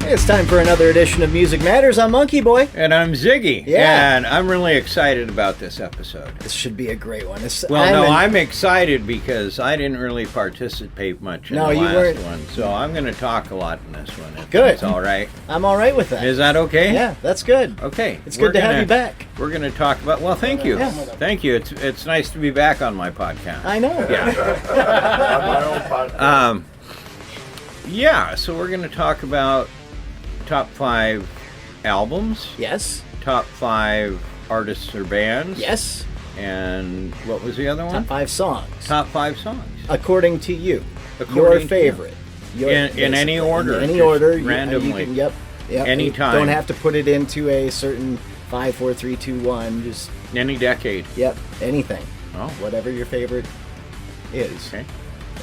It's time for another edition of Music Matters. I'm MonkeyBoy. And I'm Ziggy. Yeah. And I'm really excited about this episode. This should be a great one. I'm excited because I didn't really participate much in the last one. So I'm going to talk a lot in this one. Good. It's all right. I'm all right with that. Is that okay? Yeah, that's good. Okay. It's good to have you back. We're going to talk about... Well, thank you. Yeah. Thank you. It's nice to be back on my podcast. I know. Yeah. My own podcast. Yeah, so we're going to talk about top 5 albums. Yes. Top 5 artists or bands. Yes. And what was the other one? Top 5 songs. Top 5 songs. According to you. According your favorite. In any order. In any order. Randomly. Yep. Anytime. You don't have to put it into a certain 5, 4, 3, 2, 1. Just any decade. Yep. Anything. Oh. Whatever your favorite is. Okay.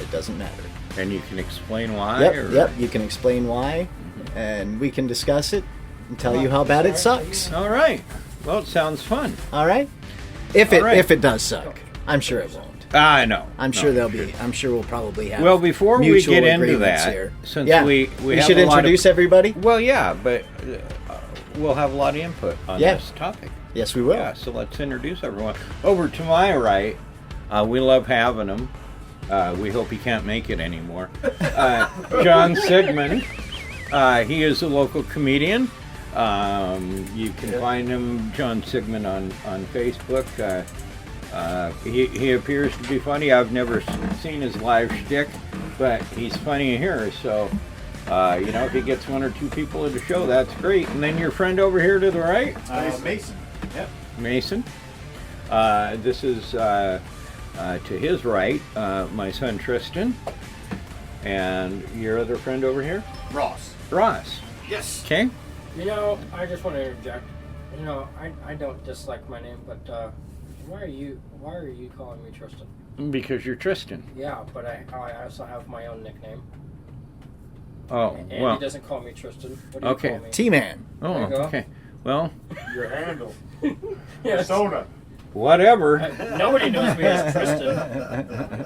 It doesn't matter. And you can explain why? Yep. You can explain why. And we can discuss it and tell you how bad it sucks. All right. Well, it sounds fun. All right. If it does suck, I'm sure it won't. I know. I'm sure I'm sure we'll probably have. Well, before we get into that, here. since yeah. we should introduce everybody. Well, yeah, but we'll have a lot of input on this topic. Yes, we will. Yeah. So let's introduce everyone. Over to my right, we love having him. We hope he can't make it anymore. John Sigmond. He is a local comedian. You can find him, John Sigmond, on Facebook. He appears to be funny. I've never seen his live shtick, but he's funny here. So, if he gets 1 or 2 people at the show, that's great. And then your friend over here to the right? Mason. Yep. Mason. This is to his right, my son Tristan. And your other friend over here? Ross. Yes. Okay. I just want to interject. I don't dislike my name, but why are you calling me Tristan? Because you're Tristan. Yeah, but I also have my own nickname. Oh, Andy doesn't call me Tristan. What do you call me? T-Man. Oh, okay. Well, Your handle. Yes. Persona. whatever. Nobody knows me as Tristan.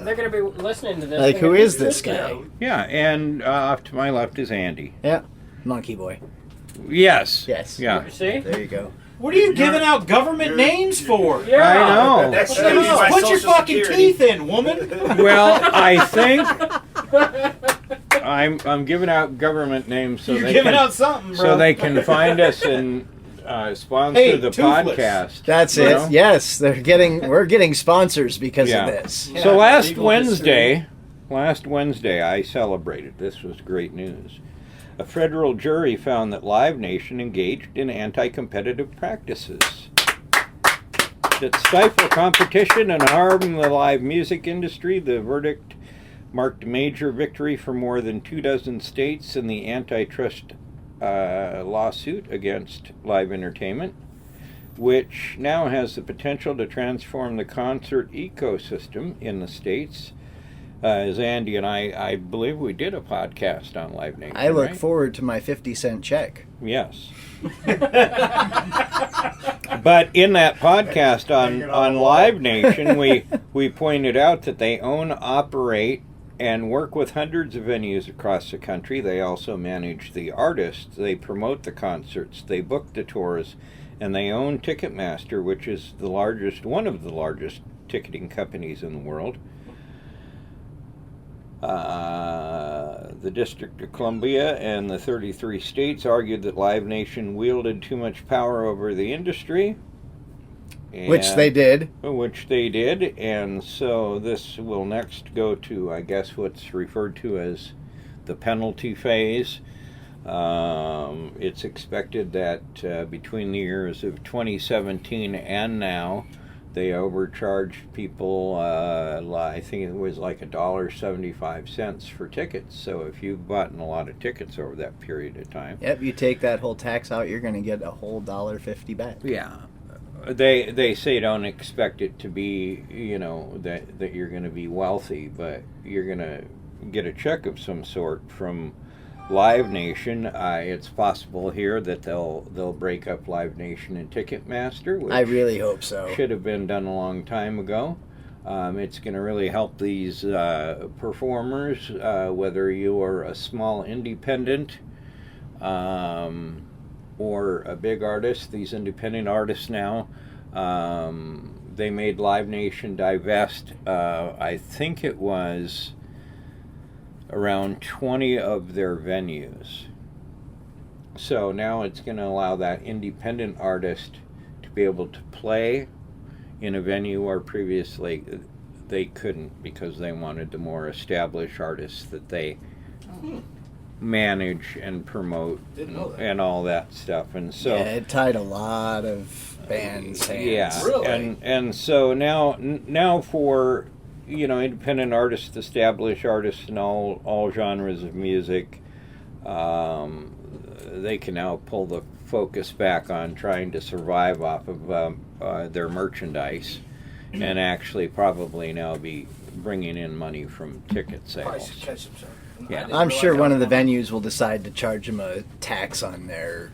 They're going to be listening to this. Like, who is this guy? Yeah, and off to my left is Andy. Yeah. MonkeyBoy. Yes. Yes. Yeah. See? There you go. What are you giving out government names for? Yeah. I know. That's Put your fucking teeth in, woman. Well, I think I'm giving out government names so You're giving out something, bro. so they can find us and sponsor the Toothless. podcast. That's You it. know? Yes, we're getting sponsors because of this. So last legal Wednesday, I celebrated. This was great news. A federal jury found that Live Nation engaged in anti-competitive practices that stifle competition and harm the live music industry. The verdict marked a major victory for more than 24 states in the antitrust lawsuit against live entertainment, which now has the potential to transform the concert ecosystem in the states. As Andy and I believe we did a podcast on Live Nation. I look right? forward to my 50-cent check. Yes. But in that podcast on Live Nation, we pointed out that they own, operate, and work with hundreds of venues across the country. They also manage the artists. They promote the concerts. They book the tours. And they own Ticketmaster, which is one of the largest ticketing companies in the world. The District of Columbia and the 33 states argued that Live Nation wielded too much power over the industry. Which they did. And so this will next go to, I guess, what's referred to as the penalty phase. It's expected that between the years of 2017 and now, they overcharged people, I think it was like $1.75 for tickets. So if you've bought a lot of tickets over that period of time. Yep, you take that whole tax out, you're going to get a whole $1.50 back. Yeah. They say don't expect it to be, that you're going to be wealthy, but you're going to get a check of some sort from Live Nation. It's possible here that they'll break up Live Nation and Ticketmaster, which I really hope so. should have been done a long time ago. It's going to really help these performers, whether you are a small independent or a big artist. These independent artists now, they made Live Nation divest, I think it was around 20 of their venues. So now it's going to allow that independent artist to be able to play in a venue where previously they couldn't, because they wanted the more established artists that they manage and promote and all that stuff. And so yeah, it tied a lot of bands' hands. yeah, Really? and so now for independent artists, established artists in all genres of music, they can now pull the focus back on trying to survive off of their merchandise, and actually probably now be bringing in money from ticket sales. Prices catch themselves. Yeah. I'm sure one of the venues will decide to charge them a tax on their,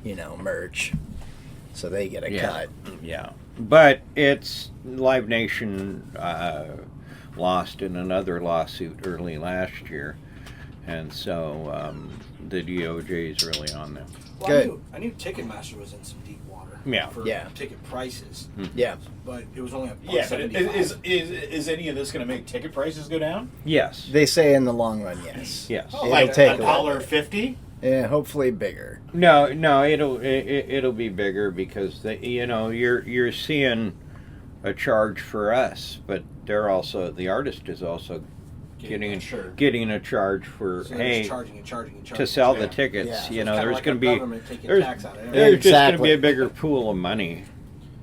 merch, so they get a cut. Yeah, but it's Live Nation lost in another lawsuit early last year, and so the DOJ is really on them. Well, Good. I knew Ticketmaster was in some deep water. Yeah. For Yeah. ticket prices, Yeah. but it was only Yeah, but $1.75. is any of this going to make ticket prices go down? Yes. They say in the long run, yes. Yes. Oh, It'll Like take a while. $1.50? Yeah, hopefully bigger. No, it'll be bigger, because you're seeing a charge for us, but the artist is also getting a charge for So they're just charging charging. to sell the Yeah. tickets. Yeah. So So You it's know, kinda there's like going a to be government taking there's tax out of Yeah. everything. just going to Exactly. be a bigger pool of money.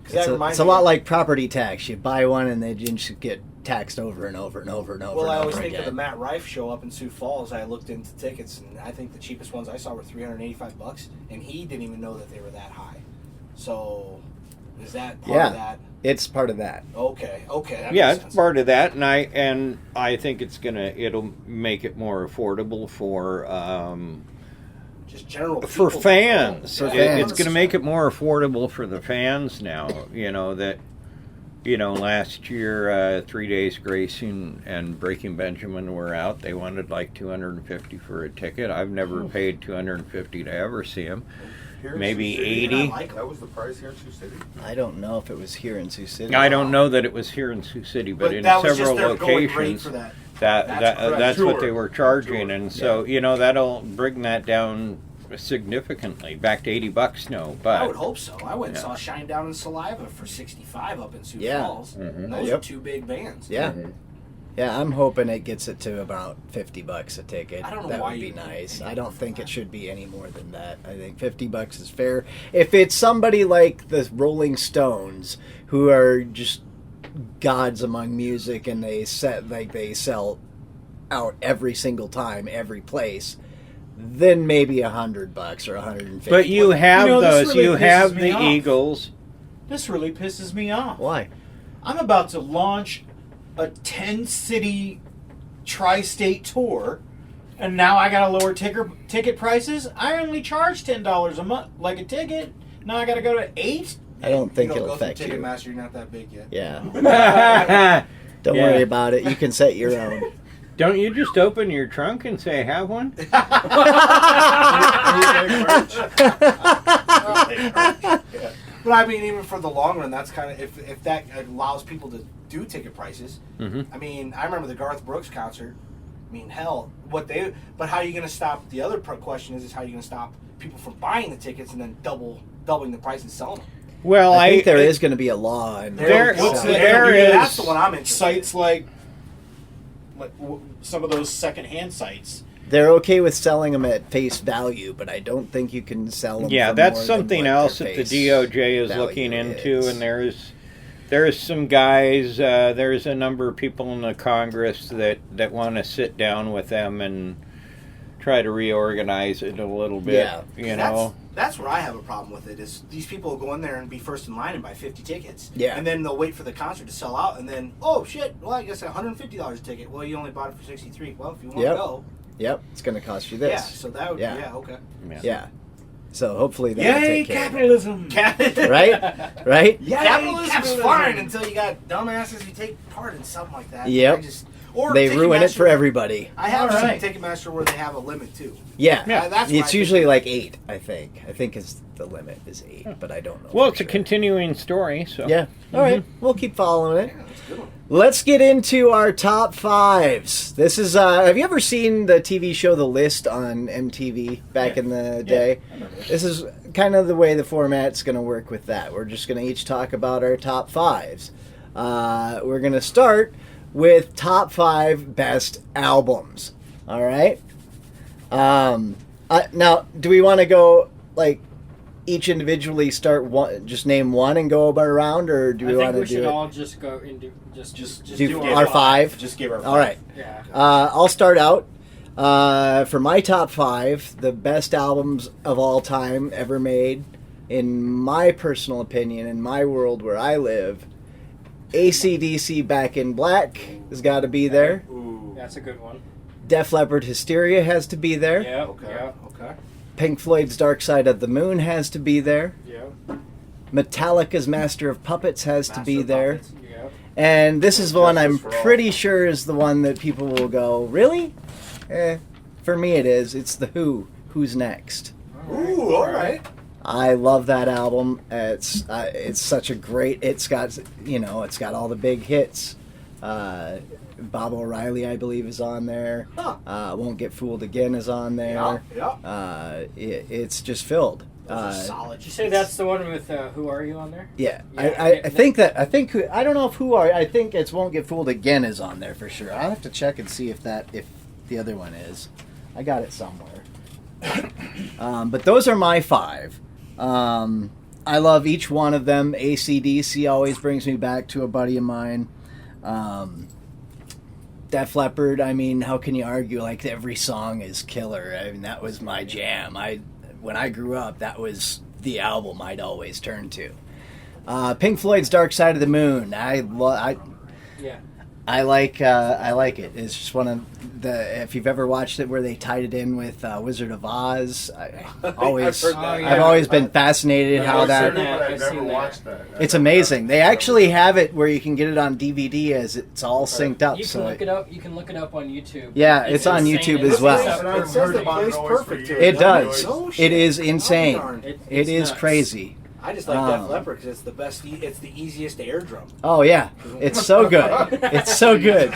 'Cause that reminds It's a me lot of- like property tax. You buy one and they just get taxed over and over and over and over Well, and I over always think again. of the Matt Rife show up in Sioux Falls. I looked into tickets, and I think the cheapest ones I saw were $385, and he didn't even know that they were that high. So, is that part Yeah. of that? It's part of that. Okay. That Yeah, makes it's sense. part of that, and I think it'll make it more affordable for Just general for people. fans. For It's fans. going to make it more affordable for the fans now. Last year, 3 Days Grace and Breaking Benjamin were out. They wanted like $250 for a ticket. I've never paid $250 to ever see them. Here in Maybe Sioux City, 80. That was the price here in Sioux City? I don't know if it was here in Sioux City. I don't know that it was here in Sioux City, but in that was several just their going rate locations, for that. that's correct. what Sure. they were charging, and so that'll bring that down significantly, back to $80 now. But I would hope so. I went and Yeah. saw Shine Down in Saliva for $65 up in Sioux Yeah. Falls. Mhm. Those Yep. are two big bands. Yeah. Yeah, I'm hoping it gets it to about $50 a ticket. I don't know that why would be you would nice. pay I don't for think that. it should be any more than that. I think $50 is fair. If it's somebody like the Rolling Stones, who are just gods among music, and they sell out every single time, every place, then maybe $100 or $150. But you have this those. really You have pisses me the off. Eagles. This really pisses me off. Why? I'm about to launch a 10-city tri-state tour, and now I gotta lower ticket prices. I only charge $10 a month, like a ticket. Now I gotta go to 8. I don't think you it'll go affect through you. Ticketmaster, you're not that big yet. Yeah. Don't Yeah. worry about it. You can set your own. Don't you just open your trunk and say, "Have one"? But I mean, even for the long run, that's kind of if that allows people to do ticket prices. Mhm. I mean, I remember the Garth Brooks concert. I mean, hell, but how are you going to stop? The other question is how are you going to stop people from buying the tickets and then doubling the price and selling them? Well, I think there is going to be a law. There is- That's the one I'm interested in. Sites like some of those secondhand sites. They're okay with selling them at face value, but I don't think you can sell them. Yeah, for that's more something than what else their that the face DOJ is value looking into, is. and there's some guys, there's a number of people in the Congress that want to sit down with them and try to reorganize it a little bit. Yeah. You know. That's where I have a problem with it. Is these people will go in there and be first in line and buy 50 tickets, Yeah. and then they'll wait for the concert to sell out, and then oh shit, well I guess $150 a ticket. Well, you only bought it for 63. Well, if you want Yep. to go, Yep, it's going to cost you this. yeah. So that would Yeah. yeah okay. Yeah. So hopefully that will Yay, take care of capitalism! it. Right? Right? Capitalism's fine until you got dumbasses who take part in something like that. Yep. Or they ruin it for Ticketmaster. everybody. I have Alright. seen Ticketmaster where they have a limit too. Yeah, That's what it's I usually think. like 8. I think is the limit is 8, but I don't know. Well, for it's a sure. continuing story, so. Yeah. All right, we'll keep following it. Yeah, that's a good one. Let's get into our top 5s. This is. Have you ever seen the TV show The List on MTV back in the day? This is kind of the way the format's going to work with that. We're just going to each talk about our top 5s. We're going to start with top 5 best albums. All right. Now, do we want to go like each individually start one? Just name one and go around, or do we I want think to we do should it? all just go into just do give our it 5? Just give our All right. yeah. I'll start out. For my top 5, the best albums of all time ever made, in my personal opinion, in my world where I live, AC/DC Back in Black has got to be there. Ooh. That's a good one. Def Leppard Hysteria has to be there. Yeah. Okay. Yeah. Okay. Pink Floyd's Dark Side of the Moon has to be there. Yeah. Metallica's Master of Puppets has to be there. Yeah. And this is the one I'm Justice for All. pretty sure is the one that people will go, really? For me it is. It's The Who. Who's Next? Ooh, all right. I love that album. It's such a great. It's got all the big hits. Bob O'Reilly, I believe, is on there. Huh. Won't Get Fooled Again is on there. Yeah. It's just filled. Those are solid. Did you say that's the one with Who Are You on there? Yeah, Yeah, I think I don't know if Who Are. I think it's Won't Get Fooled Again is on there for sure. I'll have to check and see if the other one is. I got it somewhere. But those are my 5. I love each one of them. AC/DC always brings me back to a buddy of mine. Def Leppard, I mean, how can you argue? Like, every song is killer. I mean, that was my jam. When I grew up, that was the album I'd always turn to. Pink Floyd's Dark Side of the Moon. Yeah. I like it. It's just one of the. If you've ever watched it, where they tied it in with Wizard of Oz, I've always I've heard that. Oh, yeah. I've always been fascinated how I've that. seen that. I've I've never seen that. watched that. It's amazing. They actually have it where you can get it on DVD as it's all synced up. You can So look it up. You can look it up on YouTube. Yeah, it's on insane. YouTube as well. It says the place perfect too. It does. No It shit. is Oh, insane. darn. It It's is nuts. crazy. I just like Def Leppard because it's the best. It's the easiest to air drum. Oh yeah, it's so good. It's so good.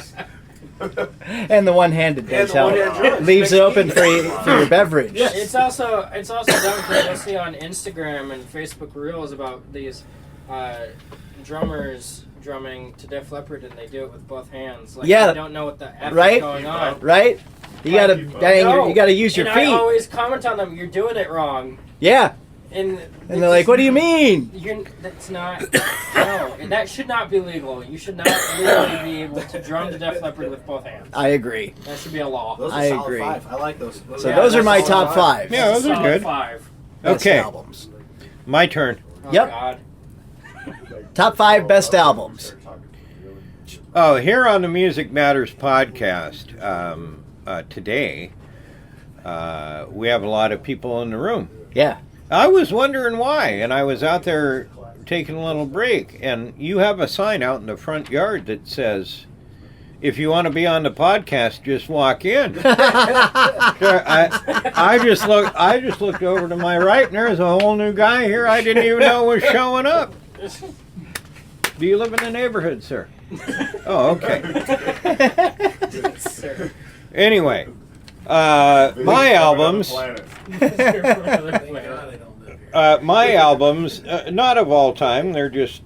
And the one-handed does the help. one-handed drum. Leaves it open for your beverage. Yes. It's also done because you'll see on Instagram and Facebook Reels about these drummers drumming to Def Leppard, and they do it with both hands. Like, Yeah. they don't know what the F Right? is going on. Right? You gotta No. you gotta use your And feet. I always comment on them. You're doing it wrong. Yeah. And And they're like, "What do you mean?" That's not. No, and that should not be legal. You should not legally be able to drum to Def Leppard with both hands. I agree. That should be a law. Those are I solid agree. 5. I like those. So Yeah, those are that's my a top solid 5. Yeah, those are Solid good. 5. Best Okay. albums. My turn. Oh, Yep. God. Top 5 best albums. Oh, here on the Music Matters podcast today, we have a lot of people in the room. Yeah. I was wondering why, and I was out there taking a little break, and you have a sign out in the front yard that says, "If you want to be on the podcast, just walk in." Sure, I just looked over to my right, and there's a whole new guy here I didn't even know was showing up. Do you live in the neighborhood, sir? Oh, okay. Sir. Anyway, my albums. My albums, not of all time. They're just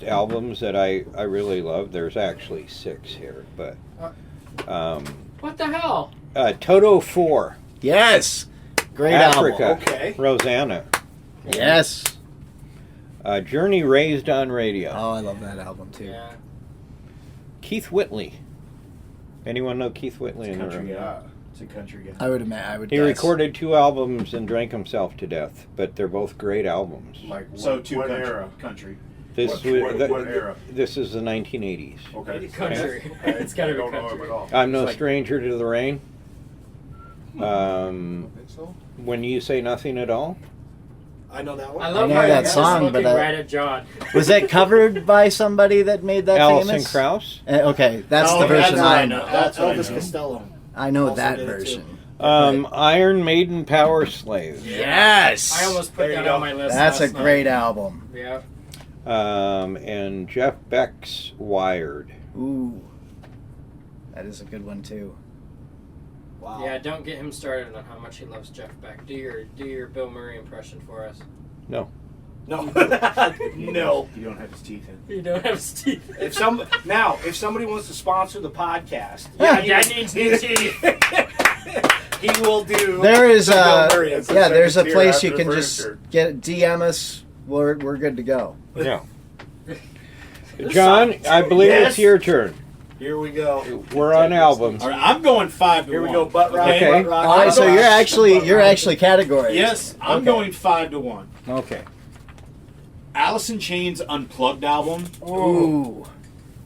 albums that I really love. There's actually 6 here, but What the hell? Toto 4, Yes. Great Africa, album. Okay. Rosanna, Yes. Journey Raised on Radio, Oh, I love that album too. Yeah. Keith Whitley. Anyone know Keith Whitley in the room? It's a country guy. I would imagine. I would. He guess. recorded 2 albums and drank himself to death, but they're both great albums. Like So what, two what country. era? Country. This What era? This is the 1980s. Okay. Country. Okay. It's gotta be I don't know country. him at all. I'm no It's like- stranger to the rain. I think so. When you say nothing at all, I know that one. I love know how that you're just song, looking but right at John. Was that covered by somebody that made that Alison famous? Krauss. Okay, that's Oh, the version that's I right. know. That's what I Elvis know. Costello. I know Also that did it, version. Iron Maiden Power Slave. Yes! I almost put There you that go. on my list. That's a last night. great album. Yeah. And Jeff Beck's Wired. Ooh. That is a good one, too. Wow. Yeah, don't get him started on how much he loves Jeff Beck. Do your Bill Murray impression for us. No. No. No. You don't have his teeth in. You don't have Steve. If somebody wants to sponsor the podcast, That needs new teeth. he will do. There is Bill Murray is the there's a second tier place after you the can first just tier. get DM us. We're good to go. Yeah. John, I believe Yes. it's your turn. Here we go. We're on albums. All right, I'm going 5 to 1. Here we go. Butt rock. Okay. Butt rock. All right, so you're actually categorized. Yes, I'm Okay. going 5 to 1. Okay. Alice in Chains Unplugged album Ooh.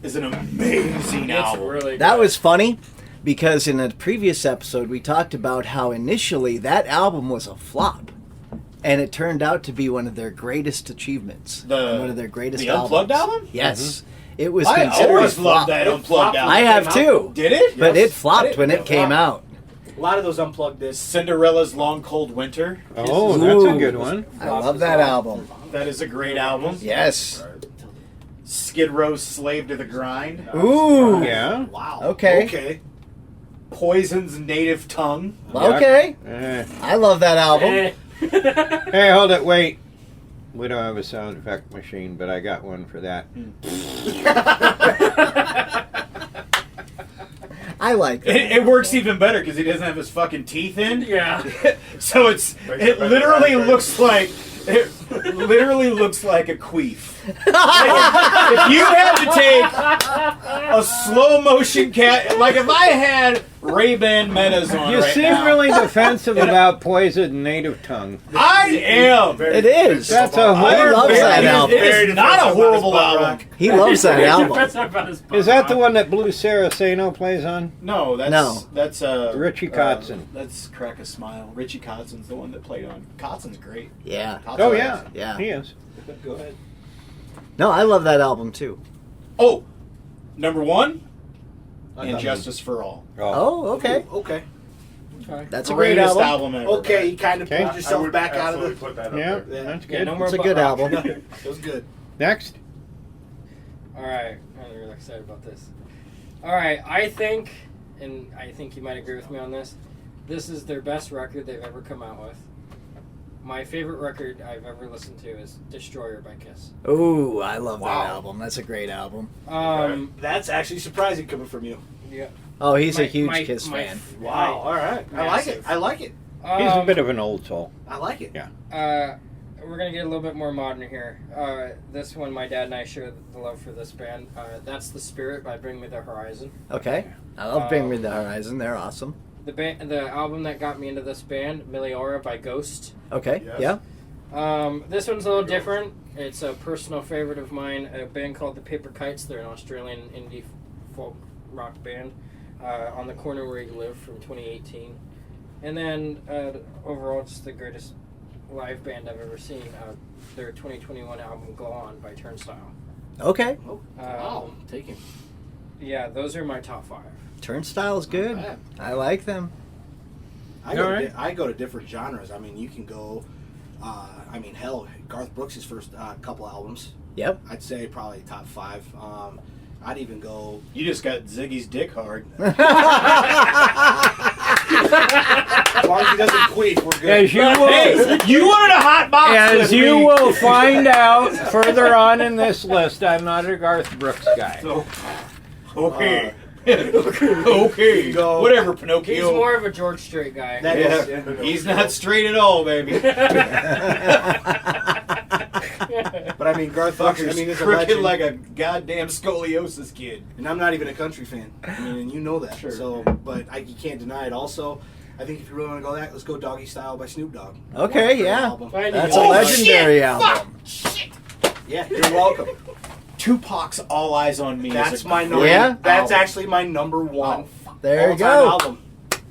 is an amazing It's album. really good. That was funny because in a previous episode we talked about how initially that album was a flop. And it turned out to be one of their greatest achievements. And one of their greatest the albums. Unplugged album? Yes. It was I considered always a flop. loved that Unplugged album. I have too. Did it? But Yes. it flopped when it came out. A lot of those unplugged discs. Cinderella's Long Cold Winter. Oh, that's a Ooh. good one. I love that album. That is a great album. Yes. Skid Row's Slave to the Grind. Ooh. Yeah. Wow. Okay. Okay. Poison's Native Tongue. Okay. Eh. I love that album. Eh. Hey, hold it, wait. We don't have a sound effect machine, but I got one for that. I like that. It works even better because he doesn't have his fucking teeth in. Yeah. So it literally looks like a queef. If you had to take a slow motion like if I had Ray-Ban Metas on You right seem now, really defensive about Poison Native Tongue. I am. It is. That's a He horrible loves that album. It is not a horrible album. He loves that album. Is that the one that Blue Saraceno plays on? No, No. that's Richie Kotzen. That's Crack a Smile. Richie Kotzen's the one that played on. Kotzen's great. Yeah. Kotzen's Oh, yeah. Yeah. He is. Go ahead. No, I love that album too. Oh, number 1, Injustice for All. Oh, okay. Okay. That's a great Greatest album. ever. Okay. You kind of Okay. pulled yourself back out of the. Put that up Yeah, there. that's Yeah, good. no more It's a butt good rock. album. It was good. Next. All right, I'm really excited about this. All right, I think you might agree with me on this. This is their best record they've ever come out with. My favorite record I've ever listened to is "Destroyer" by Kiss. Ooh, I love Wow. that album. That's a great album. That's actually surprising coming from you. Yeah. Oh, he's a My- huge my- Kiss my- fan. Wow. All right. I like it. I like it. He's a bit of an old soul. I like it. We're gonna get a little bit more modern here. This one, my dad and I share the love for this band. That's "The Spirit" by Bring Me the Horizon. Okay. I love Bring Me the Horizon. They're awesome. The album that got me into this band, "Meliora" by Ghost. Okay. Yes. Yeah. This one's a little different. It's a personal favorite of mine. A band called the Paper Kites. They're an Australian indie folk rock band. On the Corner Where You Live from 2018. And then overall, just the greatest live band I've ever seen. Their 2021 album "Glow On" by Turnstile. Okay. Oh, wow. Taking. Yeah, those are my top 5. Turnstile's good. Not bad. I like them. I go, Alright. I go to different genres. I mean, you can go. Hell, Garth Brooks' first couple albums. Yep. I'd say probably top 5. I'd even go. You just got Ziggy's dick hard. As long as he doesn't queef, we're good. As you will, Hey, you wanted a hot box. as with you me. will find out further on in this list, I'm not a Garth Brooks guy. So, okay. Okay. Go. Whatever, Pinocchio. He's more of a George Strait guy. That Yeah. is- He's not straight at all, baby. But I mean, Garth Brooks. Fucker's Is a crooked legend, like a goddamn scoliosis kid. and I'm not even a country fan. I mean, and you know that. Sure. So, but you can't deny it. Also, I think if you really want to go that, let's go "Doggy Style" by Snoop Dogg. Okay, Great yeah. album. I That's knew a it. legendary album. Yeah, you're welcome. Tupac's "All Eyes on Me." That's is a my great number. Yeah? That's album. actually my number 1 There you all-time go. album.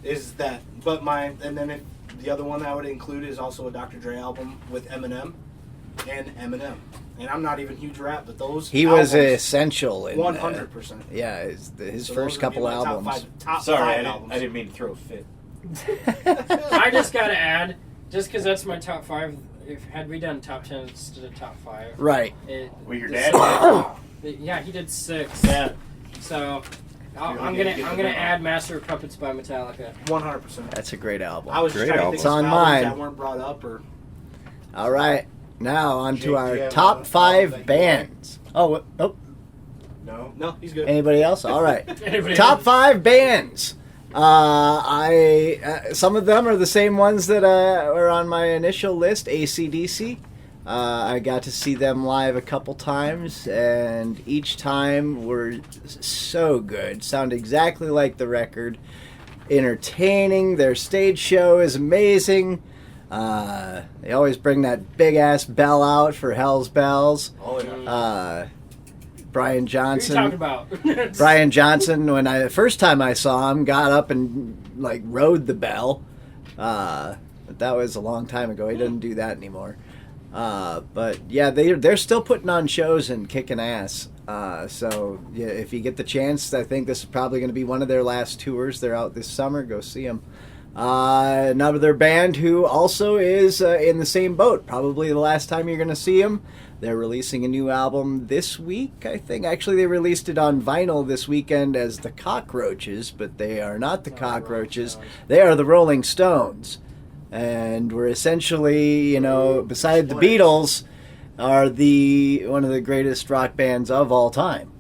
Is that? But and then The other one I would include is also a Dr. Dre album with Eminem and Eminem. And I'm not even huge rap, but those He was albums, essential in 100%. Yeah, his So first those would be couple my albums. Top Sorry, five I albums. didn't mean to throw a fit. I just gotta add, just because that's my top 5. If had we done top 10 instead of top 5, Right. Well, your this- dad Yeah, he did 6. Yeah. So Really I'm didn't gonna get I'm the gonna memo. add Master of Puppets by Metallica. 100%. That's a great album. I was just Great trying to album. think It's of on some albums mine. that weren't brought up or. All right. Now on Jake, to do our you have top an 5 album that you bands. Oh, oh, No. No, he's good. anybody else? All right. Anybody Top else? 5 bands. Some of them are the same ones that were on my initial list. AC/DC. I got to see them live a couple times, and each time were so good. Sound exactly like the record. Entertaining. Their stage show is amazing. They always bring that big ass bell out for Hell's Bells. Oh, yeah. Brian What are you talking Johnson. about? Brian Johnson, when the first time I saw him, got up and like rode the bell. But that was a long time ago. He doesn't do that anymore. But yeah, they're still putting on shows and kicking ass. So yeah, if you get the chance, I think this is probably going to be one of their last tours. They're out this summer. Go see them. Another band who also is in the same boat. Probably the last time you're going to see them. They're releasing a new album this week, I think. Actually, they released it on vinyl this weekend as the Cockroaches, but they are not the Cockroaches. They are the Rolling Stones. And we're essentially, beside the Beatles, are one of the greatest rock bands of all time.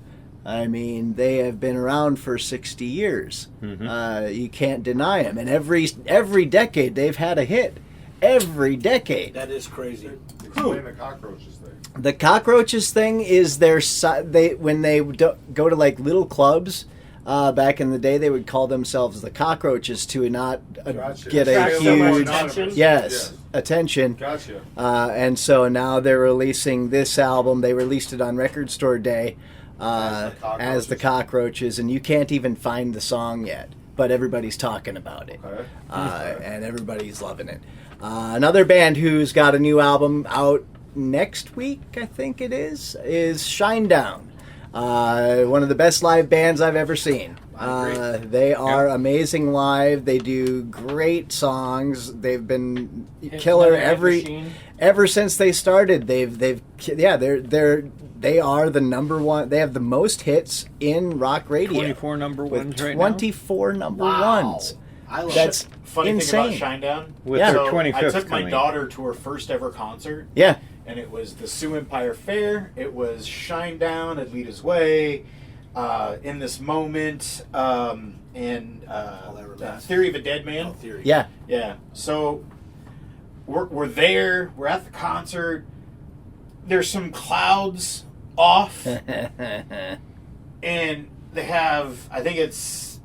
I mean, they have been around for 60 years. Mm-hmm. You can't deny them. And every decade, they've had a hit. Every decade. That is crazy. Explain the cockroaches thing. The Cockroaches thing is when they go to like little clubs. Back in the day, they would call themselves the Cockroaches to not Gotcha. get a Attract so much huge attention. yes attention. Gotcha. And so now they're releasing this album. They released it on Record Store Day as the Cockroaches, and you can't even find the song yet, but everybody's talking about it, Okay. and everybody's loving it. Another band who's got a new album out next week, I think it is Shinedown. One of the best live bands I've ever seen. They are amazing live. They do great songs. They've been killer ever since they started. They are the number one. They have the most hits in rock radio. 24 number with ones right 24 number Wow. ones. I love That's Funny insane. thing about Shinedown. With Yeah. their So 25th I took my coming. daughter to her first ever concert, Yeah. and it was the Sioux Empire Fair. It was Shinedown, Alita's Way, In This Moment, and Theory of a Dead Man. Theory. Yeah. Yeah. So we're there. We're at the concert. There's some clouds off, and they have. I think it's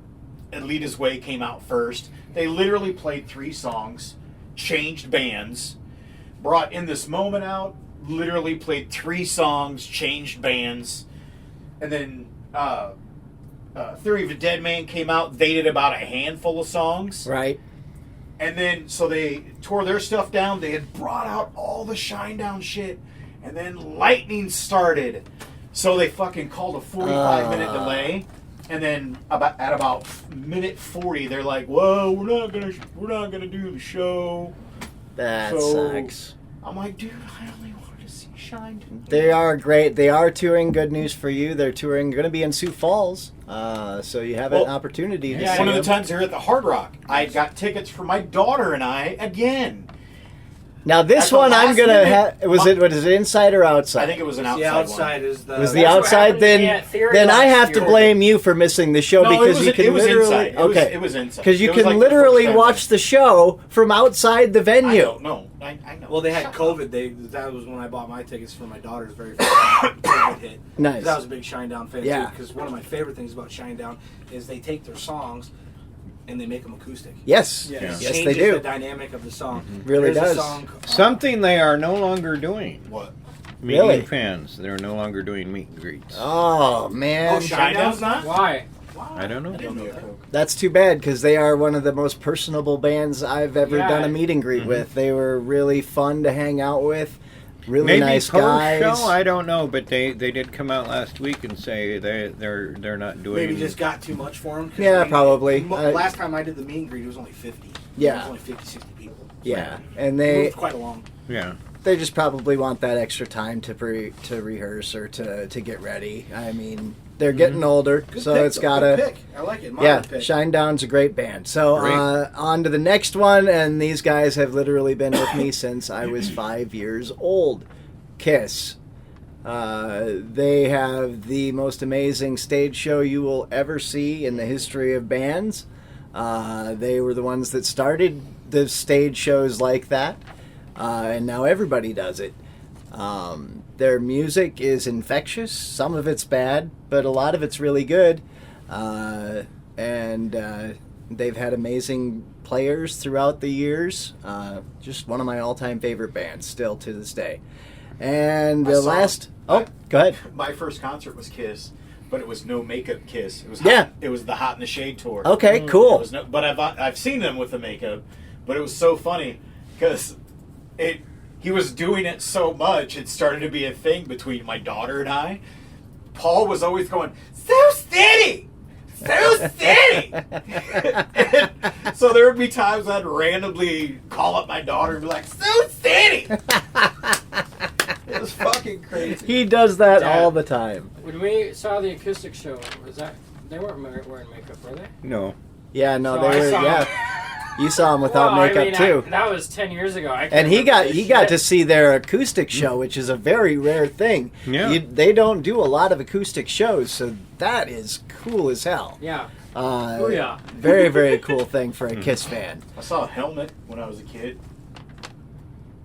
Alita's Way came out first. They literally played 3 songs, changed bands, brought In This Moment out. Literally played 3 songs, changed bands, and then Theory of a Dead Man came out. They did about a handful of songs. Right. And then, so they tore their stuff down. They had brought out all the Shinedown shit. And then lightning started. So they fucking called a 45-minute delay. And then at about minute 40, they're like, "Whoa, we're not gonna do the show." That So- sucks. I'm like, dude, I only wanted to see Shinedown. They are great. They are touring. Good news for you. They're touring. Going to be in Sioux Falls. So you have an Well, opportunity to yeah, see One of the them. times they were at the Hard Rock, I got tickets for my daughter and I again. Now this At the one I'm last gonna minute, have. Was it inside or outside? I think it was an The outside, outside one. is the. Was the That's what outside happened to me then? at Theory Then I last have to year. blame you for missing the show No, because you can it was literally inside. okay. It was inside. Because you It was can like the literally first time watch the show from outside the I venue. don't know. I know. Well, they had Shut COVID. That was when I bought my tickets for my daughter's very first COVID hit. Nice. I was a big Shinedown fan Yeah. too. Because one of my favorite things about Shinedown is they take their songs and they make them acoustic. Yes, Yeah. yes, It they changes do. the dynamic of the song. Really There's does. A song, Something they are no longer doing. What? Meeting Really? fans. They're no longer doing meet and greets. Oh man, Oh, Shinedown's not? Why? I don't know. They owe me a Coke. That's too bad because they are one of the most personable bands I've ever Yeah. done a meet and greet with. They were really fun to hang out with. Really Maybe nice post guys. show, I don't know, but they did come out last week and say they're not doing. Maybe just got too much for them. Yeah, probably. Last time I did the meet and greet, it was only 50. Yeah. It was only 50, 60 people. Yeah, and It they moved quite along. Yeah. they just probably want that extra time to rehearse or to get ready. I mean, they're getting older, Good so pick, it's though. gotta. Good pick. I like it. Yeah, Modern pick. Shinedown's a great band. So Great. on to the next one, and these guys have literally been with me since I was 5 years old. Kiss. They have the most amazing stage show you will ever see in the history of bands. They were the ones that started the stage shows like that, and now everybody does it. Their music is infectious. Some of it's bad, but a lot of it's really good. And they've had amazing players throughout the years. Just one of my all-time favorite bands, still to this day. And I the saw last... them. Oh, go ahead. My first concert was Kiss, but it was no makeup Kiss. It was Yeah. It was the Hot in the Shade tour. Okay, It cool. was but I've seen them with the makeup, but it was so funny because he was doing it so much it started to be a thing between my daughter and I. Paul was always going, so steady, so steady. So there would be times I'd randomly call up my daughter and be like, so steady. It was fucking crazy. He does that Yeah. all the time. When we saw the acoustic show, was that they weren't wearing makeup, were they? No. Yeah, no, So they I were... saw- Yeah. You saw him without Well, makeup, I mean, too. that was 10 years ago. I can't And he remember this got shit. to see their acoustic show, which is a very rare thing. Yeah. They don't do a lot of acoustic shows, so that is cool as hell. Yeah. Oh yeah. Very, very cool thing for a Kiss fan. I saw a helmet when I was a kid.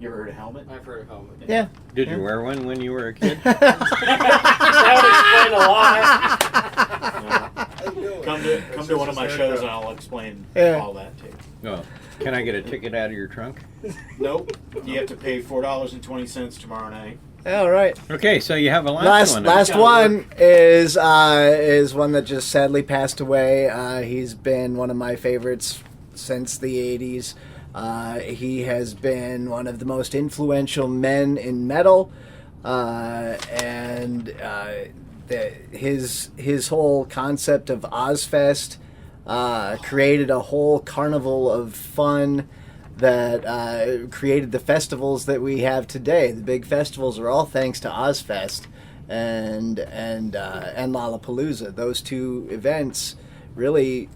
You ever heard of helmet? I've heard of Helmet. Yeah. Did you wear one when you were a kid? That would explain a lot. Come to one of my shows and I'll explain Yeah. all that too. No. Can I get a ticket out of your trunk? Nope. You have to pay $4.20 tomorrow night. All right. Okay, so you have a last one. Last one is one that just sadly passed away. He's been one of my favorites since the 80s. He has been one of the most influential men in metal, and his whole concept of Ozfest created a whole carnival of fun that created the festivals that we have today. The big festivals are all thanks to Ozfest and Lollapalooza. Those two events really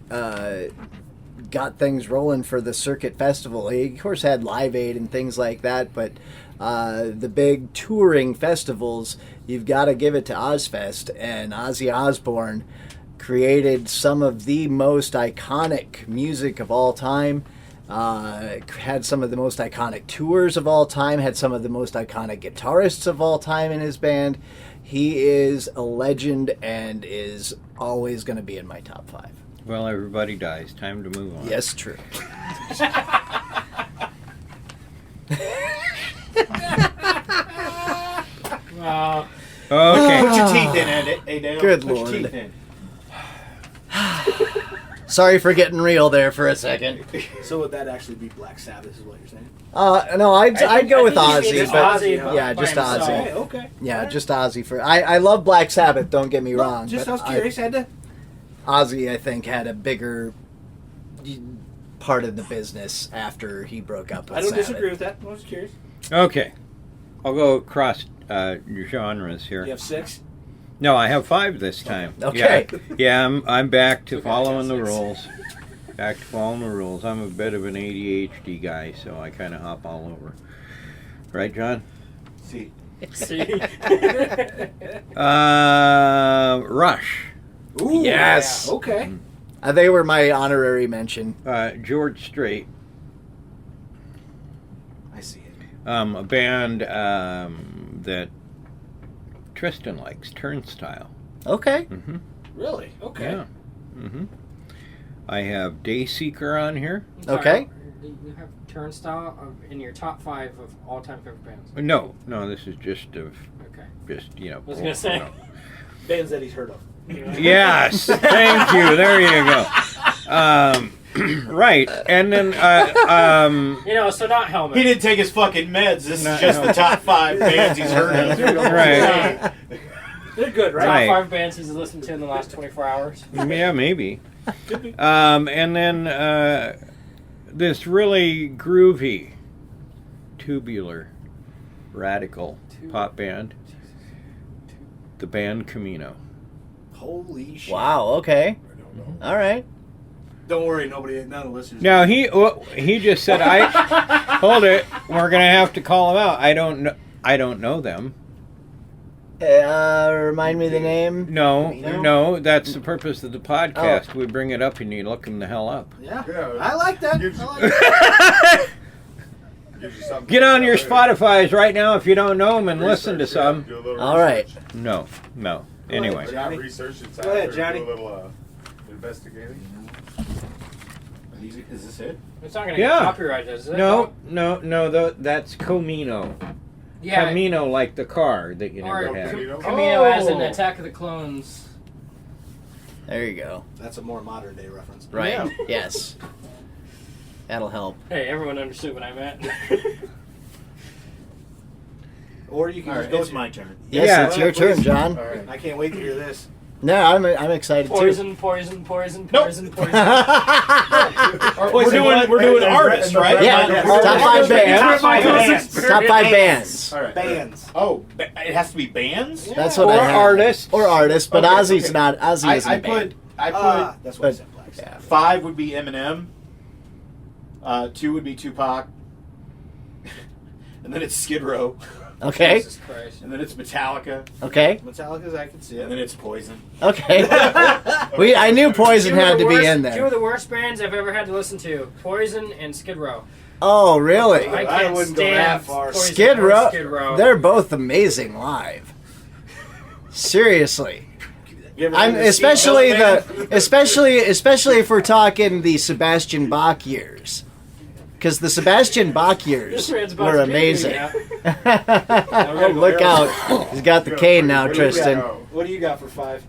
got things rolling for the Circuit Festival. He, of course, had Live Aid and things like that, but the big touring festivals, you've got to give it to Ozfest. And Ozzy Osbourne created some of the most iconic music of all time, had some of the most iconic tours of all time, had some of the most iconic guitarists of all time in his band. He is a legend and is always going to be in my top 5. Well, everybody dies. Time to move on. Yes, true. Wow. Okay. Put your teeth in it. Hey, Dale. Good Put Lord. your teeth in. Sorry for getting real there for a second. So would that actually be Black Sabbath, is what you're saying? No, I'd go with I think Ozzy, it's but Ozzy yeah, by just himself. Ozzy. Okay. Yeah, just Ozzy for. I love Black Sabbath. Don't get me wrong. Just but I was curious. I had to. Ozzy, I think, had a bigger part of the business after he broke up with I don't Sabbath. disagree with that. I was curious. Okay. I'll go across genres here. You have 6. No, I have 5 this time. Okay. Yeah, I'm back to Okay, following the six. rules. Back to following the rules. I'm a bit of an ADHD guy, so I kind of hop all over. Right, John? See. See? Rush. Ooh, Yes. yeah, okay. They were my honorary mention. George Strait. I see it. A band that Tristan likes, Turnstile. Okay. Mm-hmm. Really? Okay. Yeah. Mm-hmm. I have Dayseeker on here. Okay. You have Turnstile in your top 5 of all-time favorite bands. No, this is just Okay. just I was gonna say. Bands that he's heard of. Yes, thank you. There you go. Right, and then So not Helmet. He didn't take his fucking meds. This is just the top 5 bands he's heard of. Right. They're good, right? Right. Top 5 bands he's listened to in the last 24 hours. Yeah, maybe. And then this really groovy, tubular, radical pop band, the band Camino. Holy shit. Wow. Okay. I don't know. All right. Don't worry, none of the listeners. Now he just said hold it. We're gonna have to call him out. I don't know them. Remind me the name. No, that's the purpose of the podcast. We bring it up and you look them the hell up. Yeah. Yeah. I like that. Gives you- I like that. Gives you something Get to on your later. Spotify's right now if you don't know them and listen to Research, yeah, some. do a little All right. research. No. Anyway. But not research, it's Go ahead, after, Johnny. do a little investigating. Is this it? It's not going to Yeah. get copyrighted, is it? No, that's Camino. Yeah. Camino, like the car that you Or never had. Camino as in Attack of the Clones. There you go. That's a more modern day reference. Right. Yeah. Yes. That'll help. Hey, everyone understood what I meant. Or you can All just right, go. it's my turn. Yes, Yeah. it's your turn, John. All right. I can't wait to hear this. No, I'm excited too. Poison. Nope. Poison. We're doing artists, right? Yeah, top 5 bands. Top 5 bands. All right. Bands. Oh, it has to be bands. That's what Or I have. artists. Or artists, but Okay, Ozzy's okay. not. Ozzy isn't I a band. put That's what I but- said. Blacks. Yeah. 5 would be Eminem. 2 would be Tupac. And then it's Skid Row. Okay. Jesus Christ. And then it's Metallica. Okay. Metallica's, I can see And it. then it's Poison. Okay. I knew Poison had to be in Two of there. the worst bands I've ever had to listen to: Poison and Skid Row. Oh, really? I can't wouldn't go stand that far. Poison Skid or Row. Skid Row. They're both amazing live. Seriously. You ever I'm heard of Steve especially Bell especially if we're talking the Sebastian Bach years. Because the Sebastian Bach years This man's about were to kick me amazing. now. Oh, look out. He's got the cane now, What do you Tristan. got? What do you got for 5?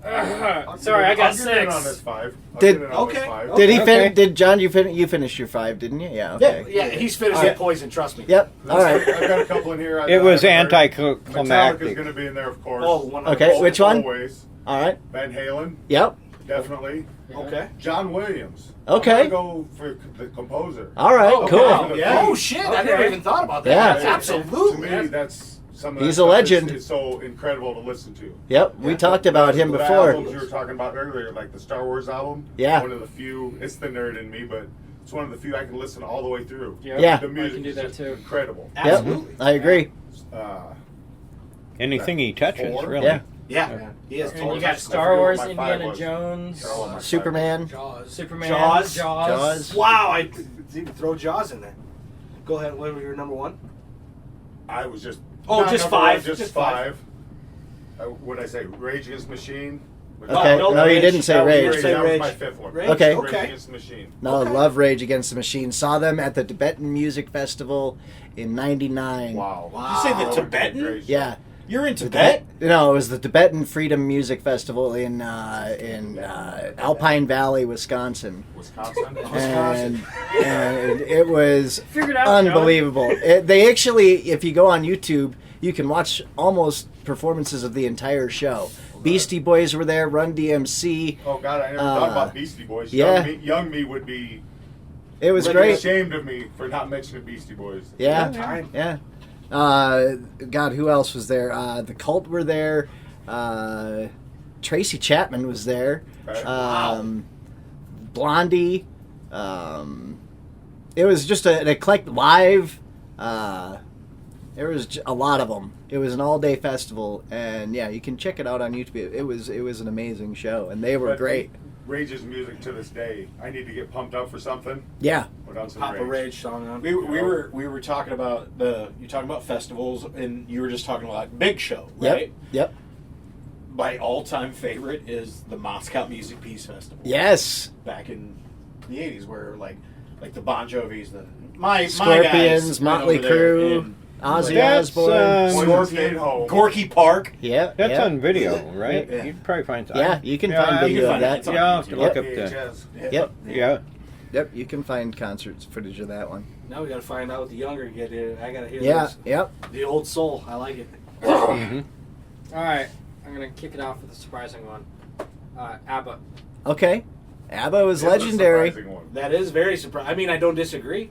Sorry, I got I'll get in on 6. this 5. I'll Did- get in on this okay. 5. Did he Okay. Did John, you finished your 5, didn't you? Yeah, okay. Yeah, he's finished All with Poison, trust me. Yep. All right. I've got a couple in here. It was Metallica's anticlimactic. going to be in there, of course. Oh, 100%. Okay, which one? Always. All right. Van Halen, Yep. definitely. Okay. John Williams. Okay. I'm gonna go for the composer. All right. Oh, Cool. wow. Yeah. Oh, shit. I never Okay. even thought about that. Yeah. Absolutely. To me, that's some of He's that a stuff legend. Is so incredible to listen to. Yep. We talked about him The before. albums you were talking about earlier, like the Star Wars album. Yeah. One of the few. It's the nerd in me, but it's one of the few I can listen all the way through. Yeah. The music can do is that just too. incredible. Yep. Absolutely. I agree. Anything he touches, 4? really. Yeah. Yeah. He has And total you got I Star forget Wars, what my 5 Indiana was. Jones, Oh, my Superman. Superman, Jaws. Jaws. Wow, I didn't even throw Jaws in there. Go ahead. What was your number 1? I was just. Oh, not just number one, 5. Just Just 5. What did I say? Rage Against the Machine. Okay. no, No, you Rage. didn't say That was Rage. Rage. Say That was Rage. my 5th one. Rage? Okay. Rage Okay. Against the Machine. No, Okay. love Rage Against the Machine. Saw them at the Tibetan Music Festival in '99. Wow. Wow. Did you say the That was a Tibetan? great show. Yeah. You're in Tibet? No, it was the Tibetan Freedom Music Festival in Alpine Valley, Wisconsin. Wisconsin. And it was Figured out, John. unbelievable. They actually, if you go on YouTube, you can watch almost performances of the entire show. Beastie Boys were there, Run DMC. Oh God, I never thought about Beastie Boys. yeah. Young me would be It was really great. ashamed of me for not mentioning Beastie Boys. Yeah, Time. yeah. God, who else was there? The Cult were there. Tracy Chapman was there. Okay. Blondie. It was just an eclectic live. There was a lot of them. It was an all-day festival, and yeah, you can check it out on YouTube. It was an amazing show, and they were But great. Rage's music to this day. I need to get pumped up for something. Yeah, Put on some Pop a Rage. Rage song on. We were talking about you're talking about festivals, and you were just talking about Big Show, yep, right? yep, My all-time favorite is the Moscow Music Peace Festival. yes. Back in the '80s, where like the Bon Jovis, my Scorpions, guys went Motley over there Crue. and Ozzy That's, Osbourne. Boys Stayed Home. Gorky Park. Yeah, That's yeah. on video, right? Yeah. You'd probably find Yeah, you can Yeah, find I- video of find it. that. It's on Yeah, I'll have to look up the. VHS. Yep, Yeah. yep. You can find concert footage of that one. Now we got to find out what the younger get here. I got to hear Yeah, this. yep. The old soul. I like it. hmm All right, I'm gonna kick it off with a surprising one. ABBA. Okay. ABBA was It's a legendary. surprising one. That is very surprising. I mean, I don't disagree.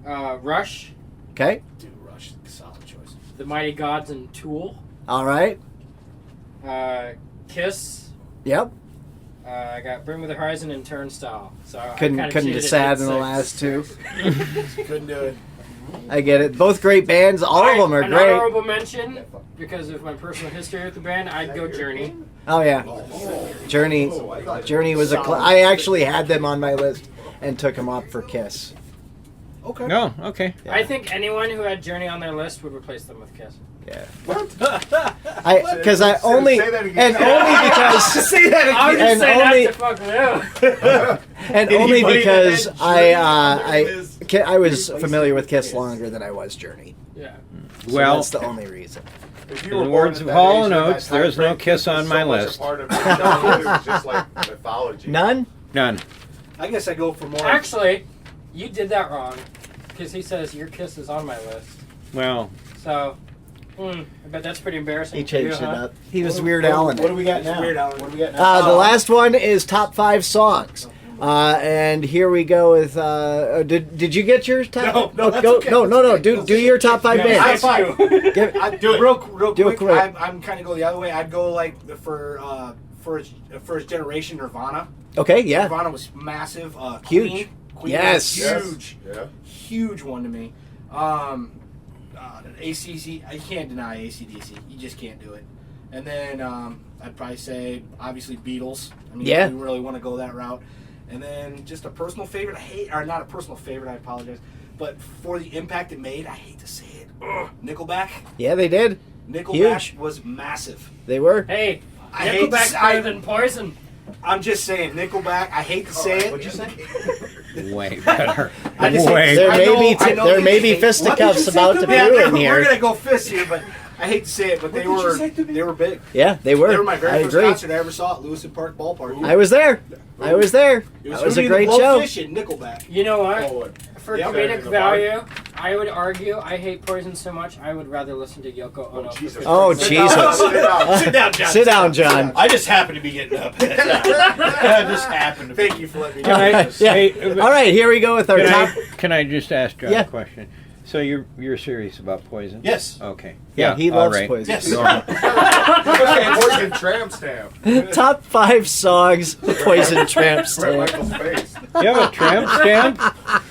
Rush, Okay. Dude, Rush, solid choice. The Mighty Gods, and Tool. All right. Kiss. Yep. I got Bring Me the Horizon and Turnstile. So I Couldn't kinda cheated decide in and the did 6. last two. Couldn't do it. I get it. Both great bands. All of them are An great. honorable mention, because of my personal history with the band, I'd go Journey. Oh yeah. Journey. Journey was I actually had them on my list and took them off for Kiss. Okay. No, okay. Yeah. I think anyone who had Journey on their list would replace them with Kiss. Yeah. Say- Because I say- only say that again. and only because Say that I'm again. just And saying only- that to fuck with you. and only Anybody because that had Journey I was familiar with Kiss longer than I was Journey. Yeah. So Well, that's the only reason. If In you were the born words at of that Hall age, and at that Oates, time there's no frame, Kiss on was my so much a list. part of your childhood, it was just like mythology. None. None. I guess I go for more. Actually, you did that wrong, because he says your Kiss is on my list. Well, So, I bet that's pretty embarrassing. He for you, changed it huh? up. He was Weird Al in What do it. we got It's now? Weird Al. What do we got now? The last one is top 5 songs. And here we go with. Did you get yours? Top? No, that's go, okay. no. Do your top 5 Yeah, bands. High five. Give- I'd do it real Do it quick. quick. I'm kind of go the other way. I'd go like for first generation Nirvana. Okay, yeah. Nirvana was massive. Huge. Queen Yes. was Yes. huge, Yeah. huge one to me. ACC, I can't deny AC/DC. You just can't do it. And then I'd probably say obviously Beatles. I mean, Yeah. if you really want to go that route. And then just a personal favorite. Or not a personal favorite. I apologize. But for the impact it made, I hate to say it. Nickelback. Yeah, they did. Nickelback Huge. was massive. They were. Hey, I hate to Nickelback's say- better than Poison. I'm just saying, Nickelback. I hate to say it. What'd you say? way better. I just hate Way to say- There I may know- be I know there they may be hate- fisticuffs about to Yeah, brew we're in here. gonna go fists here, but I hate to say it, but they were big. Yeah, they were. They were my very I first agree. concert I ever saw at Lewiston Park Ballpark. I was there. That was It a Hootie great and the show. Blowfish and Nickelback. You know what? Oh, what? For Yep. comedic In the bar. value, I would argue I hate Poison so much I would rather listen to Yoko Ono. Oh, Jesus. Oh, Sit Jesus. down, sit down. Sit down, John. Sit down, John. I just happen to be getting up. I just happen to be. Thank you for letting me Can know I- this. Yeah. Hey, All right, here we go with our Can top. can I just ask John Yeah. a question? So you're serious about Poison? Yes. Okay. Yeah, he all loves right. Poison. Yes. Poison tramp stamp. Top 5 songs. Poison Tramp Brett Stamp. Michaels' face. You have a tramp stamp?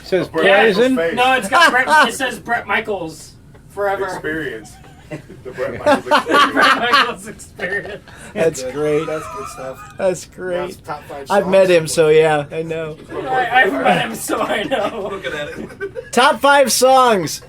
Says Brett Michaels' Poison? face. No, it's got Brett, it says Brett Michaels forever. Experience. The Brett Michaels experience. Brett Michaels experience. That's great. That's good stuff. That's That's great. top 5 I've songs. met him, so yeah, I know. I've met him, so I know. Looking at it. Top 5 songs.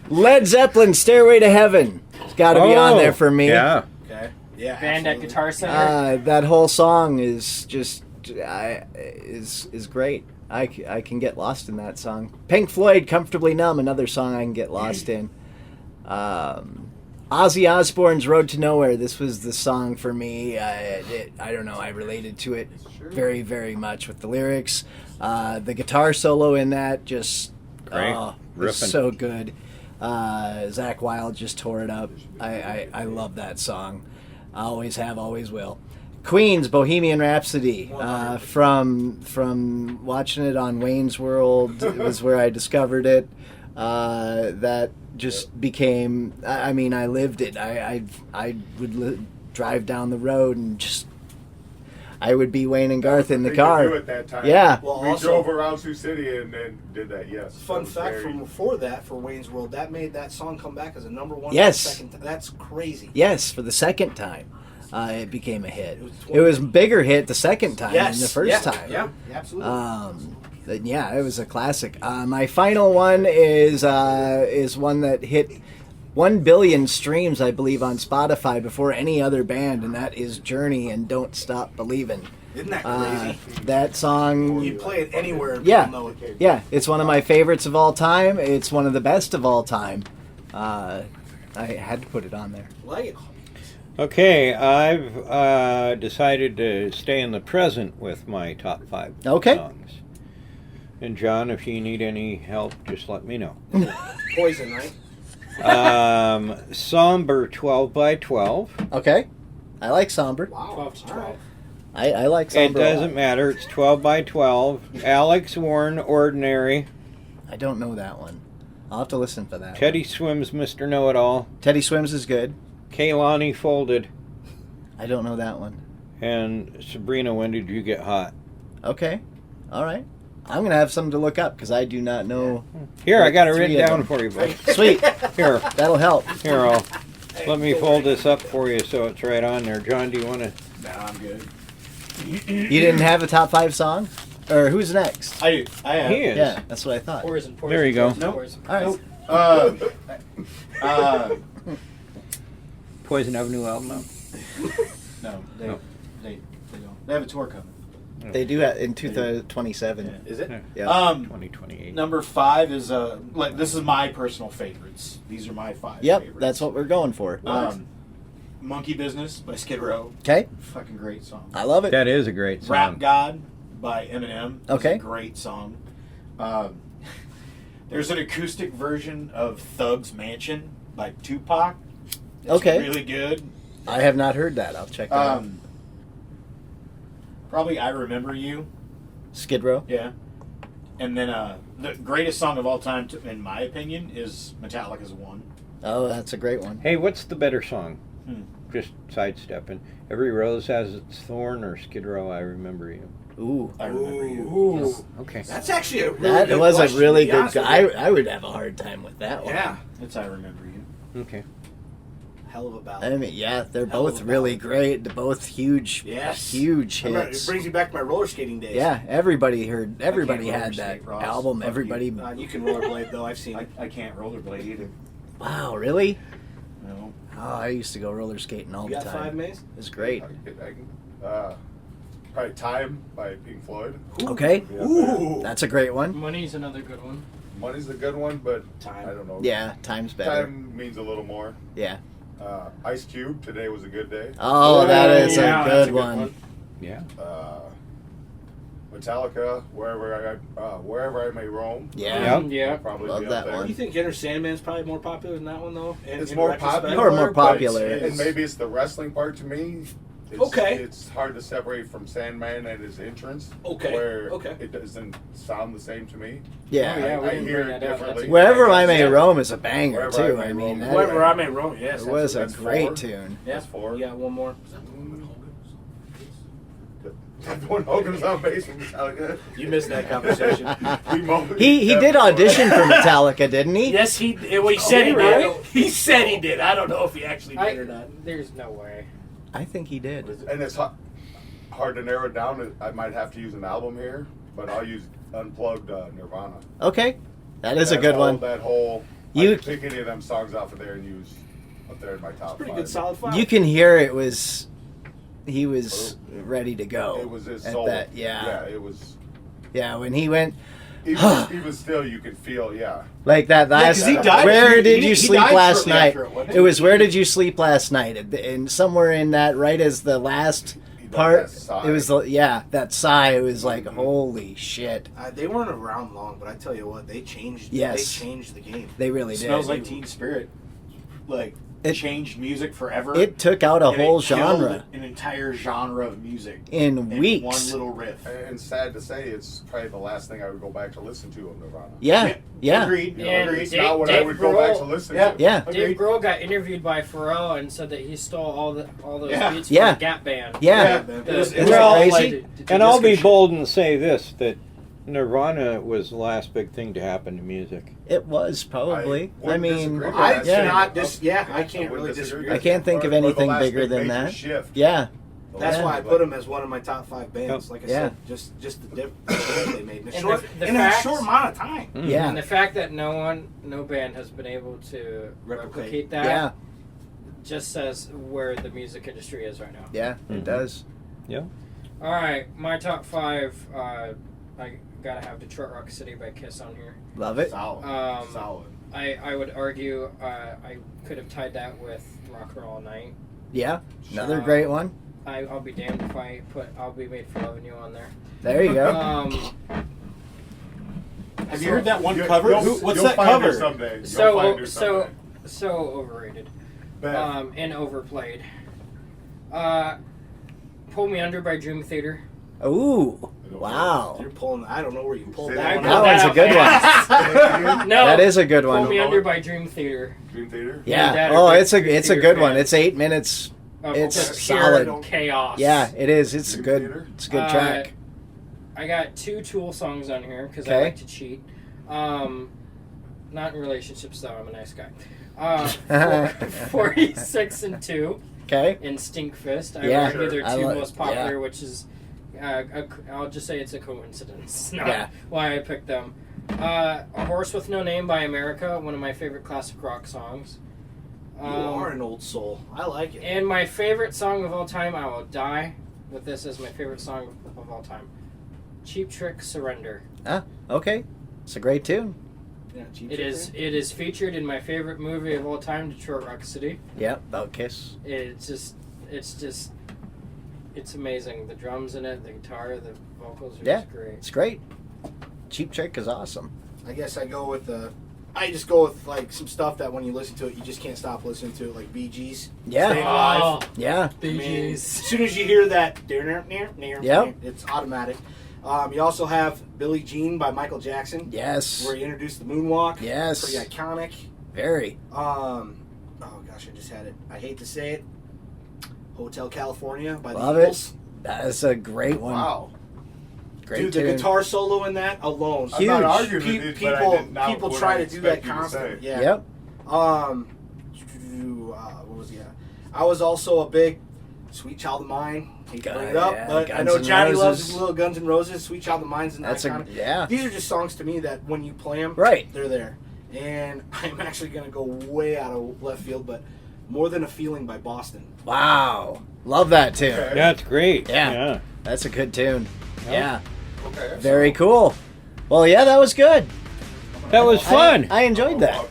Led Zeppelin, Stairway to Heaven. It's got to be on there for me. Yeah. Okay. Yeah. Band at absolutely. Guitar Center. That whole song is just is great. I can get lost in that song. Pink Floyd, Comfortably Numb, another song I can get lost in. Ozzy Osbourne's Road to Nowhere. This was the song for me. I don't know. I related to it very, very much with the lyrics. The guitar solo in that just Great. was Riffing. so good. Zach Wilde just tore it up. I love that song. I always have, always will. Queen's Bohemian Rhapsody. From watching it on Wayne's World was where I discovered it. That just became. I mean, I lived it. I would drive down the road and just. I would be Wayne and Garth in the Thing car. to do at that time. Yeah. Well, We also, drove around Sioux City and did that. Yes. fun That was fact very- from before that, for Wayne's World, that made that song come back as a number 1. Yes. Second that's crazy. Yes, for the second time, it became a hit. It It was a bigger hit the second time Yes. than the first yeah. time. Yeah. Absolutely. But yeah, it was a classic. My final one is one that hit 1 billion streams, I believe, on Spotify before any other band, and that is Journey and Don't Stop Believin'. Isn't that crazy? That song. You play it anywhere and Yeah. people know it. Yeah, it's one of my favorites of all time. It's one of the best of all time. I had to put it on there. Like it. Okay, I've decided to stay in the present with my top 5 Okay. songs. And John, if you need any help, just let me know. Poison, right? Somber 12 by 12. Okay. I like Somber. Wow. 12 to 12. All right. I like It Somber. a lot. doesn't matter. It's 12 by 12. Alex Warren, Ordinary. I don't know that one. I'll have to listen for that. Teddy Swims, Mr. Know-It-All. Teddy Swims is good. Kaylani Folded. I don't know that one. And Sabrina, When Did You Get Hot? Okay. All right. I'm going to have something to look up because I do not know. Here, I got it 3 written of down them. for you, bud. Sweet. Here, That'll help. let me fold this up for you so it's right on there. John, do you want to? Nah, I'm good. You didn't have a top 5 song? Or who's next? I do. I have. He is. Yeah, that's what I thought. Poison, poison, There you go. poison, Nope. poison. All right. Poison Avenue album. No, they No. don't. They have a tour coming. They do have in 2027. Yeah. Is it? Yeah. 2028. Number 5 is like this is my personal favorites. These are my 5 Yep, favorites. that's what we're going for. Monkey Business by Skid Row. Okay. Fucking great song. I love it. That is a great song. Rap God by Eminem. It's Okay. a great song. There's an acoustic version of Thug's Mansion by Tupac. It's Okay. really good. I have not heard that. I'll check that out. Probably I Remember You. Skid Row. Yeah. And then the greatest song of all time, in my opinion, is Metallica's One. Oh, that's a great one. Hey, what's the better song? Hmm. Just sidestepping. Every Rose Has Its Thorn or Skid Row, I Remember You? Ooh. I Remember You. Ooh. Okay. That's actually a really That good was question, a really to be good. honest with I you. would have a hard time with that one. Yeah. It's I Remember You. Okay. Hell of a I ballad. mean, yeah, they're Hell of both a really ballad. great. They're both huge, Yes. huge I remember- hits. It brings me back to my roller skating days. Yeah, everybody heard. I Everybody can't had rollerblade, that Ross. album. Fuck Everybody. You can rollerblade though. I've seen it. I can't rollerblade either. Wow, really? No. Oh, I used to go roller skating all You the got time. 5 Mays? It was great. Probably Time by Pink Floyd. Okay, Yeah, Ooh. that's a great one. Money's another good one. Money's a good one, but Time. I don't know. Yeah, time's better. Time means a little more. Yeah. Ice Cube, Today Was a Good Day. Oh, that is yeah, a that's good one. Yeah. Metallica, Wherever I May Roam. Yeah. Yep. Yeah. Probably Love be up that there. one. You think Enter Sandman's probably more popular than that one though? It's in more retrospect? popular. Or more but popular. and maybe it's the wrestling part to me. It's, Okay. It's hard to separate from Sandman and his entrance. Okay, Where okay. it doesn't sound the same to me. Yeah. Oh, yeah, we I didn't hear bring it that up. differently. Wherever I May Yeah. Roam is a banger Wherever too. I I May mean, Roam. that, Wherever I May Roam, yes. it was a that's great 4. tune. That's 4. You got one more? When Hogan's on bass with Metallica. You missed that conversation. He did audition for Metallica, didn't he? Yes, he. Well, he said he really? did. He said he did. I don't know if he actually did or not. There's no way. I think he did. And it's hard to narrow it down. I might have to use an album here, but I'll use Unplugged Nirvana. Okay, that is a good one. That whole. You- I could pick any of them songs off of there and use up there in my top Pretty 5. good, solid 5. You can hear it was. He was ready to go. It was his at soul. that. Yeah. Yeah, it was. Yeah, when he went Even still, you can feel. Yeah. like that last. 'cause he died- where he- did he you sleep died last shortly night? after it, wasn't It it? was where did you sleep last night? And somewhere in that, right as the last He does part, that sigh. it was that sigh. It was like holy shit. They weren't around long, but I tell you what, they changed. Yes. They changed the game. They really Smells did. Like Teen Spirit. Like It- changed music forever. It took out a And whole it killed genre an entire genre of music in weeks. One little riff. And sad to say, it's probably the last thing I would go back to listen to of Nirvana. Yeah. Agreed. You know, Yeah, it's Dave- not what I Dave would go back to Grohl- listen Yeah. to. Yeah. Dave Agreed. Grohl got interviewed by Pharrell and said that he stole all those Yeah. beats Yeah. from the Gap Band. Yeah. man. The- It Isn't was all that like- crazy? And I'll be disco bold and say this, that Nirvana was the last big thing to happen to music. It was probably. I wouldn't mean, disagree with I that yeah. not statement. Yeah, I can't wouldn't really disagree disagree. with I can't think of Or the anything last bigger big than major that. Shift. yeah. That's Yeah. why I put them as one of my top 5 bands. Like I Yeah. said, just the difference they made in a And short the in a facts- short amount of time. Yeah. And the fact that no band has been able to replicate that Yeah. just says where the music industry is right now. Yeah. It Mhm. does. Yeah. All right, my top 5. I gotta have Detroit Rock City by Kiss on here. Love it. Solid. Solid. I would argue I could have tied that with Rock and Roll All Night. Yeah, another great one. I'll be damned if I put I'll Be Made for Loving You on there. There you go. Have you heard that one cover? What's you'll that find cover? Her someday. You'll find her someday. So overrated. Bet. And overplayed. Pull Me Under by Dream Theater. Ooh, wow. You're pulling. I don't know where you pulled Say that that one. That one's a good one. No, That is a good one. Pull Me Under by Dream Theater. Dream Theater. Yeah. Dad Oh, are it's a Dream it's a Theater good one. fans. It's 8 minutes. It's Just pure solid. chaos. Yeah, it is. It's a Dream good. Theater? It's a good track. I got 2 Tool songs on here because I Okay. like to cheat. Not in relationships though. I'm a nice guy. 46 and 2 Okay. and Stinkfist. I Yeah, would argue they're I 2 like- most popular, yeah. which is I'll just say it's a coincidence, not Yeah. why I picked them. A Horse with No Name by America, one of my favorite classic rock songs. You are an old soul. I like it. And my favorite song of all time, I will die with this as my favorite song of all time. Cheap Trick, Surrender. Okay. It's a great tune. Yeah, Cheap It Trick, is. right? It is featured in my favorite movie of all time, Detroit Rock City. Yeah, about Kiss. It's amazing. The drums in it, the guitar, the vocals are Yeah. just great. It's great. Cheap Trick is awesome. I guess I just go with like some stuff that when you listen to it, you just can't stop listening to it, like Bee Gees. Yeah. Staying Alive. Yeah. Bee I mean, Gees. as soon as you hear that, Yep. it's automatic. You also have Billie Jean by Michael Jackson, Yes. where he introduced the moonwalk. Yes. Pretty iconic. Very. Oh gosh, I just had it. I hate to say it. Hotel California by Love the it. Eagles. That's a great one. Wow. Great Dude, tune. the guitar solo in that alone. I'm not Huge. arguing with you, but I did not People what try I to do that expect you to constantly. say. Yeah. Yep. What was I was also a big Sweet Child of Mine. Hate to bring it up, Yeah, but I Guns know N' Johnny loves Roses. his little Guns N' Roses. Sweet Child of Mine's an That's a iconic. yeah. These are just songs to me that when you play them, Right. they're there. And I'm actually going to go way out of left field, but More Than a Feeling by Boston. Wow. Love that tune. Okay. That's great. Yeah. That's a good tune. Yeah. Okay. Very cool. Well, yeah, that was good. That was fun. I enjoyed that.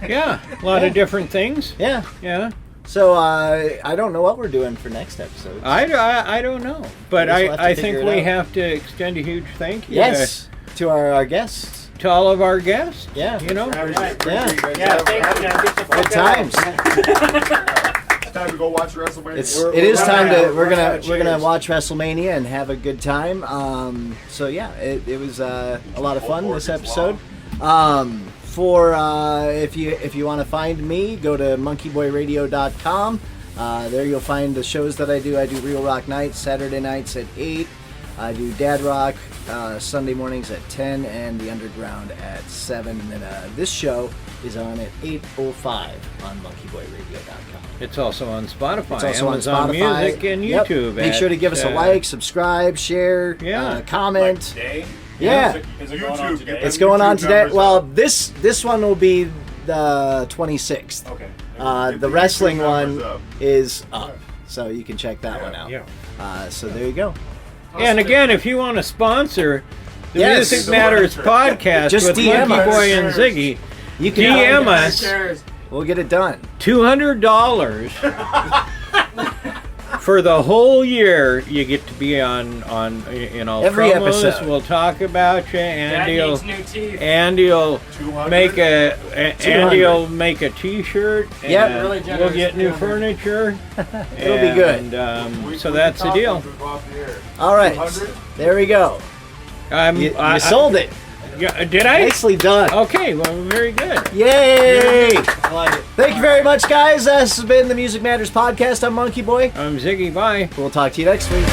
Yeah, a lot of different things. Yeah. Yeah, So I don't know what we're doing for next episode. I don't know, but We just have to I figure think it we out. have to extend a huge thank you Yes. To our guests. to all of our guests. Yeah. You know, Yeah. Yeah, thank you. Now get the fuck Good out. times. It's time to go watch WrestleMania. It is time to we're running out gonna of we're gonna chairs. watch WrestleMania and have a good time. So yeah, it was a lot of fun this episode. If you want to find me, go to monkeyboyradio.com. There you'll find the shows that I do. I do Real Rock Nights Saturday nights at 8. I do Dad Rock Sunday mornings at 10 and the Underground at 7. And then this show is on at 8:05 on monkeyboyradio.com. it's also on Spotify, It's also Amazon on Spotify. Music, and Yep. YouTube. Make sure to give us a like, subscribe, share, Yeah. comment. Today? Yeah. Is it going on YouTube, today? get It's going on YouTube today. numbers Well, up. this one will be the 26th. Okay. Get The the wrestling YouTube numbers one up. is up, so you can check that one out. Yeah. So there you go. And again, if you want to sponsor the Yes. Music Matters podcast Just with DM Monkey us. Boy and Ziggy, You can DM us We'll get it done. $200 for the whole year. You get to be on Every promos. episode. We'll talk about you, Dad and needs new teeth. Andy'll 200? make a 200. Andy'll make a T-shirt. Yep. and Really we'll generous. get new 200. furniture. It'll be good. And so that's the deal. All right. 200? There we go. You sold it. Did I? Nicely done. Okay, well, very good. Yay! I like it. Thank you very much, guys. This has been the Music Matters podcast. I'm Monkey Boy. I'm Ziggy. Bye. We'll talk to you next week.